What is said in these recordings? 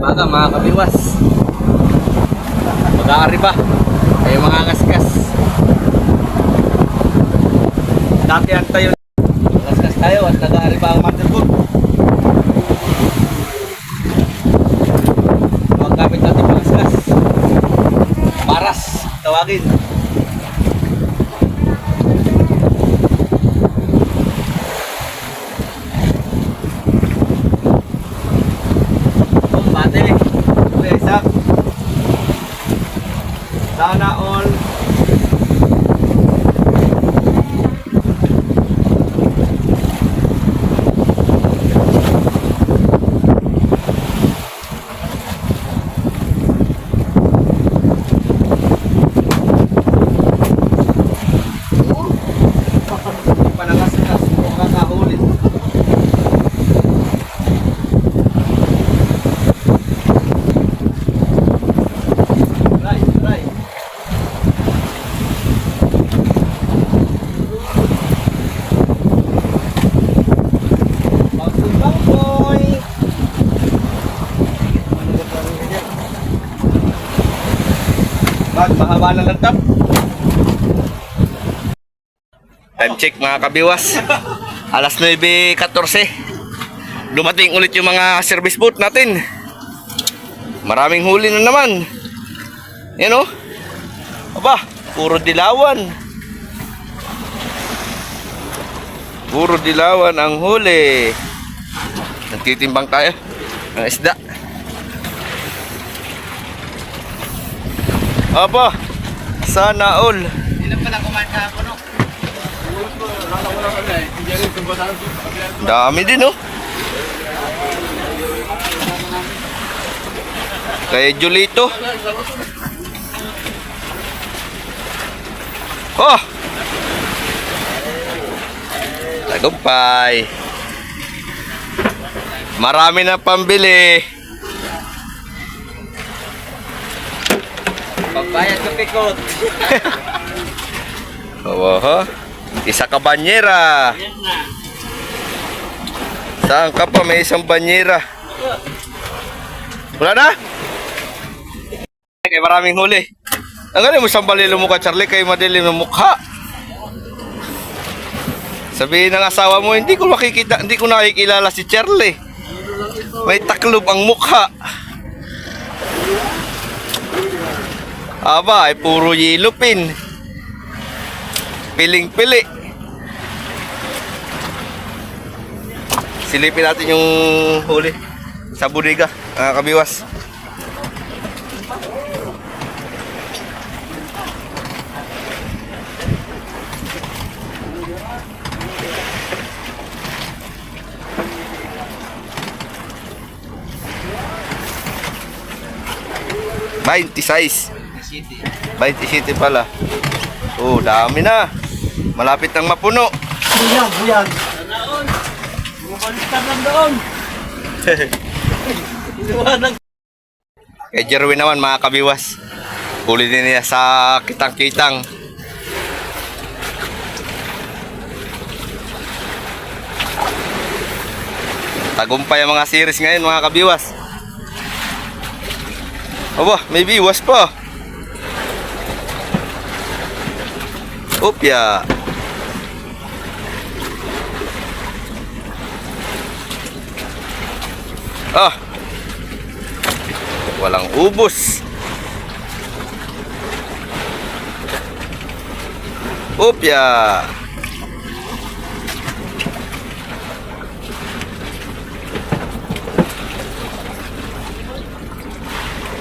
Umaga mga kabiwas. Mag-aariba. Kayo mga ngaskas. Dati ang tayo. Ngaskas tayo at nag-aariba ang motherboard. Huwag gamit natin mga ngaskas. Paras. Tawagin. Sana all. Panangas-ngas mo kakahuli. Mahaba na lang tap. Time check mga kabiwas. Alas 9:14. Dumating ulit yung mga service boat natin. Maraming huli na naman. Yan o. Aba, puro dilawan. Puro dilawan ang huli. Nagtitimbang tayo ng isda. Aba, sana all. Ilan pala kumain ka ako, no? Dami din, no? Kay Julito. Oh! Tagumpay. Marami na pambili. Pagbayad sa pikot. Oo, ho. Isa ka banyera. Saan ka pa? May isang banyera. Wala na? Kaya maraming huli. Ang galing mo sambalilo mo ka, Charlie, kay madilim ng mukha. Sabihin ng asawa mo, hindi ko nakikilala si Charlie. May taklob ang mukha. Aba, ay puro yellow pin. Piling-pili. Silipin natin yung huli sa bodega, kabiwas. $26. 27 pala. Oh, dami na. Malapit nang mapuno. Buyan. Bumalik ka lang doon. Kay Jerwin naman mga kabiwas. Huli din niya sa kitang-kitang. Tagumpay ang mga series ngayon mga kabiwas. Aba, may biwas pa. Opya. Ah. Walang ubos. Opya.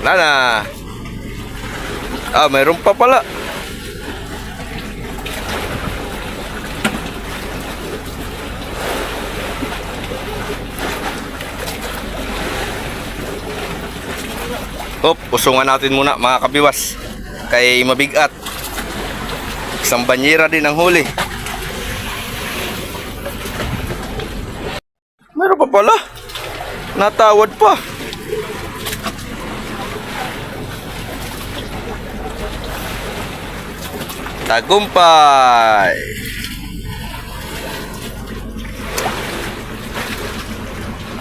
Wala na. Ah, mayroon pa pala. Usungan natin muna mga kabiwas. Kay mabigat. Isang banyera din ang huli. Meron pa pala. Natawad pa. Tagumpay.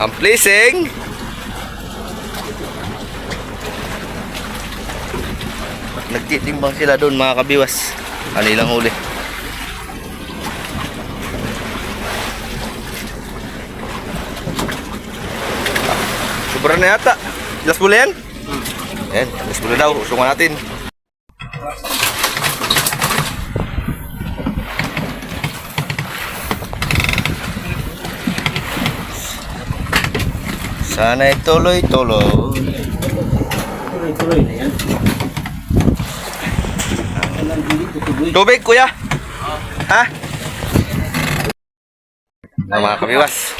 Ang pleasing. Nagtitimbang sila doon mga kabiwas. Ano ilang huli? Sobra na yata. Last bola yan? Yan, last bola daw. Usungan natin. Sana'y tuloy-tuloy. Tuloy-tuloy na yan. Tubig, kuya? Ha? Mga kabiwas.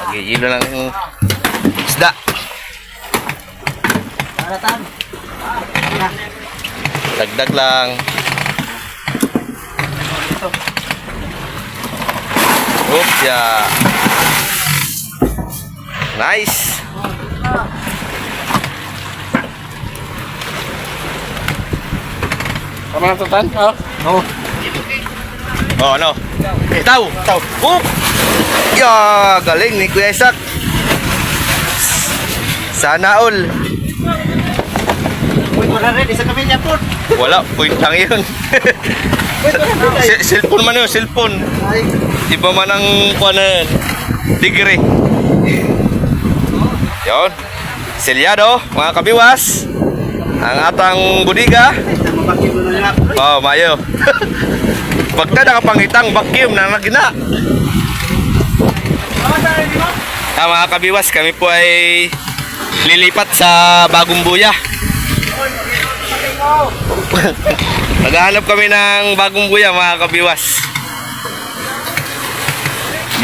Nagigilo lang yung isda. Maratan. Dagdag lang. Oops, yeah. Nice. Tama na tutan? Oo. Oh, ano? Itaw. Itaw. Oh! Yeah, galing ni Kuya Isak. Sana all. Uy, wala rin. Isa kami niya po. Wala, point lang yun. Cellphone man yun, cellphone. Iba man ang kuha na yun. Degree. Yun. Selyado, mga kabiwas. Ang atang budiga. Oh, mayo. Pagka nakapangitang vacuum na nagina. Mga kabiwas, kami po ay lilipat sa Bagong Buya. Naghahanap kami ng Bagong Buya, mga kabiwas.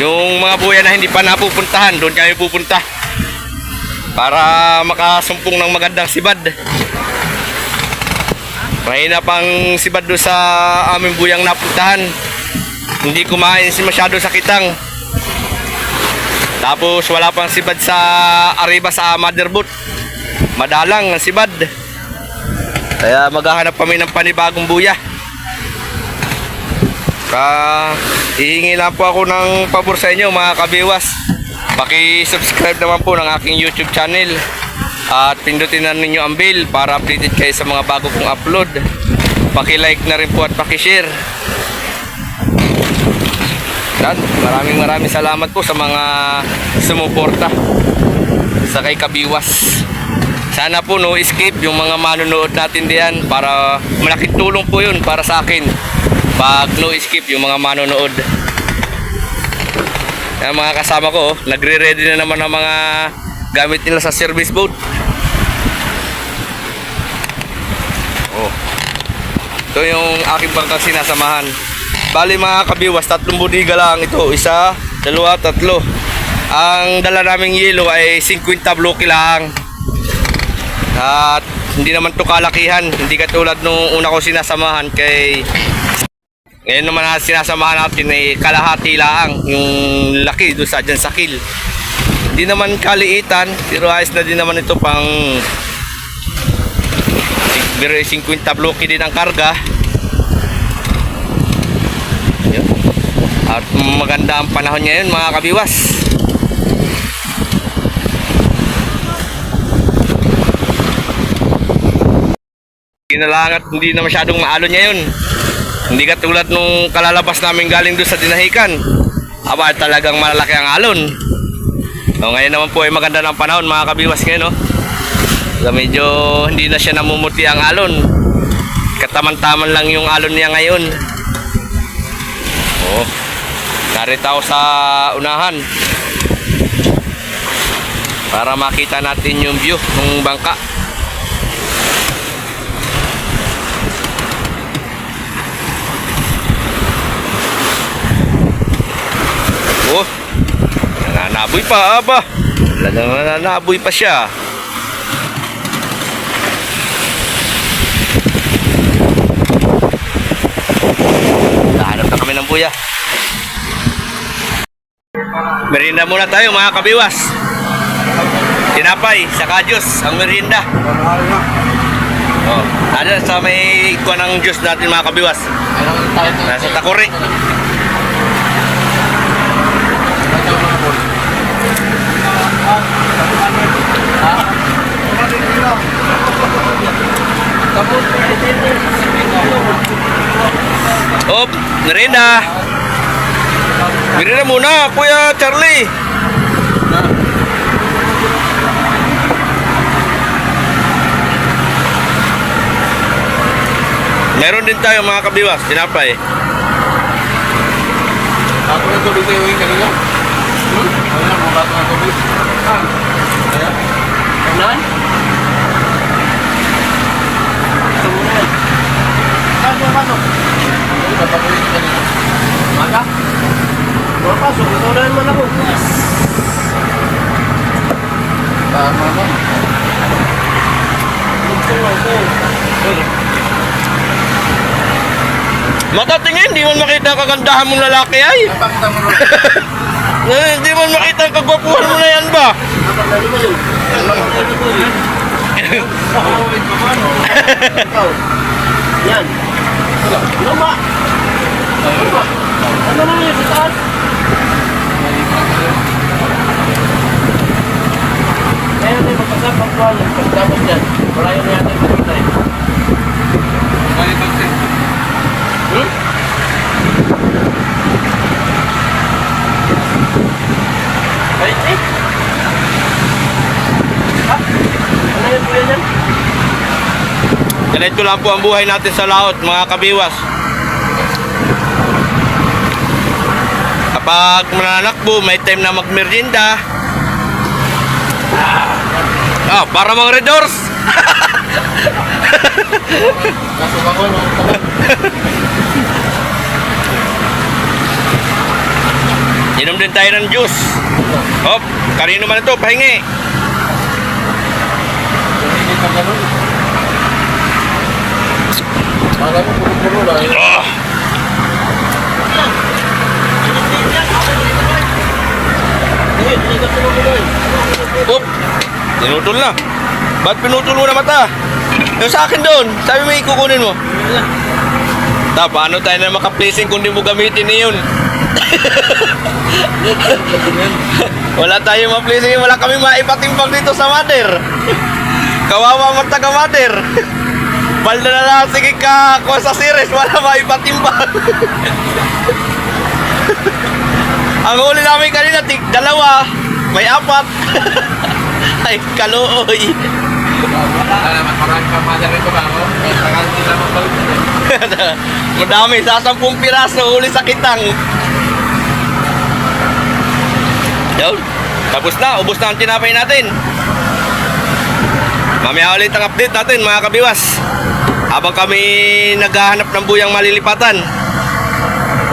Yung mga buya na hindi pa napupuntahan, doon kami pupunta. Para makasumpong ng magandang sibad. Mahina pang sibad doon sa aming buyang napuntahan. Hindi kumain si masyado sa kitang. Tapos wala pang sibad sa arriba sa motherboard. Madalang ang sibad. Kaya maghahanap kami ng panibagong buya. Hihingi lang po ako ng pabor sa inyo mga kabiwas. Paki-subscribe naman po ng aking YouTube channel. At pindutin na ninyo ang bell para updated kayo sa mga bago kong upload. Paki-like na rin po at paki-share. Maraming salamat po sa mga sumuporta sa kay Kabiwas. Sana po no escape yung mga manonood natin diyan para malaking tulong po yun para sa akin. Pag no escape yung mga manonood. Yung mga kasama ko, nagre-ready na naman ang mga gamit nila sa service boat. Oh. Ito yung aking bangkang sinasamahan. Bali mga kabiwas, 3 budiga lang ito. 1, 2, 3. Ang dala naming yelo ay 50 bloke lang. At hindi naman to kalakihan. Hindi katulad nung una ko sinasamahan kay... Ngayon naman na sinasamahan natin ay kalahati lang. Yung laki doon sa dyan sa kill. Hindi naman kaliitan, pero ayos na din naman ito pang 50 bloke din ang karga. Yun. At maganda ang panahon ngayon mga kabiwas. Kinalangat hindi na masyadong maalon ngayon. Hindi katulad nung kalalabas namin galing doon sa Dinahican. Aba talagang malalaki ang alon. So, ngayon naman po ay maganda ng panahon mga kabiwas ngayon, no? So, medyo hindi na siya namumuti ang alon. Kataman-taman lang yung alon niya ngayon. Oh, narito ako sa unahan para makita natin yung view ng bangka. Oh, nananaboy pa aba. Talagang nananaboy pa siya. Nahanap na kami ng buya. Merienda muna tayo mga kabiwas. Tinapay, saka juice, ang merienda. Oh, ano sa may kuha ng juice natin mga kabiwas. Nasa takuri. Merienda. Merienda muna, Kuya Charlie. Meron din tayo mga kabiwas, tinapay. Ako na tubig kayo yung kanina. Wala mo bato ng tubig. Kanan? Ito mo na. Ano? Ano ba tayo yung kanina? Maka? Pasok, ito na naman ako. Tama ba? Matatingin, di mo makita ang kagandahan mong lalaki ay. Napakita mo rin. Hindi mo makita ang kagwapuhan mo na yan ba? Napakita mo yun. Yan. Luma. Ano naman yun sa taas? Kaya natin magpasap ang buwan. Pagtapos dyan. Wala yun natin magpasay. Balik eh. Ha? Ano yun po yan? Ganito lang po ang buhay natin sa laot, mga kabiwas. Kapag mananakbo, may time na magmerienda. Para mga Red Doors. Pasok ako no. Inom din tayo ng juice. Hop, kanino man ito, pahingi. Hindi ka ganun. Para mo puro-puro lang. Oh. Hindi ka puro-puro. Hop, tinutol na. Ba't pinutol mo na mata? Yung sa akin doon, sabi mo ikukunin mo. Paano tayo na maka-placing kung di mo gamitin yun? Wala tayong ma-placing, wala kami maipatimbang dito sa mother. Kawawa man taga mother. Balda na lang, sige ka, kuha sa series, wala maipatimbang. Ang huli namin kanina, dalawa, may 4. Ay, kaluoy. Marami pa madari ko ba ako? Tagal nila magbalik. Madami, sa 10 piraso, huli sa kitang. Yun, tapos na, ubos na ang tinapay natin. Mamaya ulit ang update natin mga kabiwas. Habang kami naghahanap ng buyang malilipatan.